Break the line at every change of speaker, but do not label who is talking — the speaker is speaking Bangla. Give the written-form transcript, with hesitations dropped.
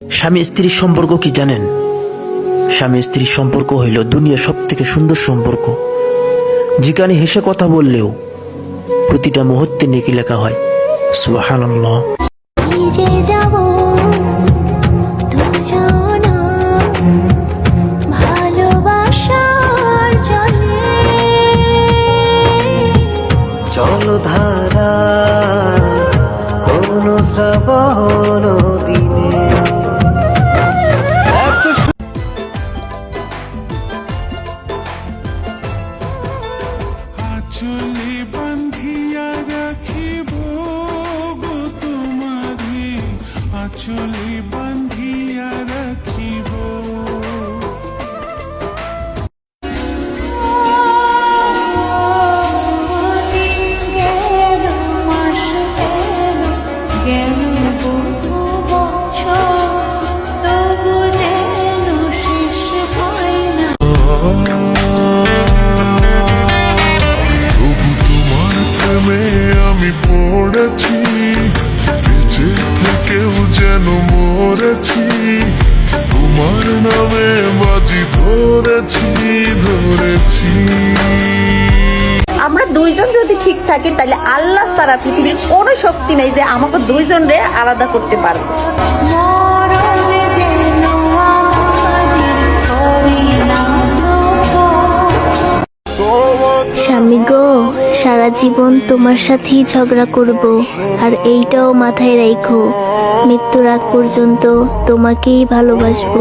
স্বামী স্ত্রীর সম্পর্ক কি জানেন? স্বামী স্ত্রীর সম্পর্ক হইল দুনিয়ার সব থেকে সুন্দর সম্পর্ক, যেখানে হেসে কথা বললেও প্রতিটা মুহূর্তে নেকি লেখা হয়। সুবহানাল্লাহ।
জলধারা কোন শ্রাবণ দিনে
আঁচলে বান্ধিয়া রাখিব গো তোমারে, আঁচলে বান্ধিয়া রাখিব। আমি পড়েছি, বেঁচে থেকেও যেন মরেছি, তোমার নামে বাজি ধরেছি।
আমরা দুইজন যদি ঠিক থাকি তাহলে আল্লাহ ছাড়া পৃথিবীর কোনো শক্তি নেই যে আমাকে দুইজনরে আলাদা করতে পারবে।
স্বামী গো, সারা জীবন তোমার সাথেই ঝগড়া করব, আর এইটাও মাথায় রাখো, মৃত্যুর আগ পর্যন্ত তোমাকেই ভালোবাসবো।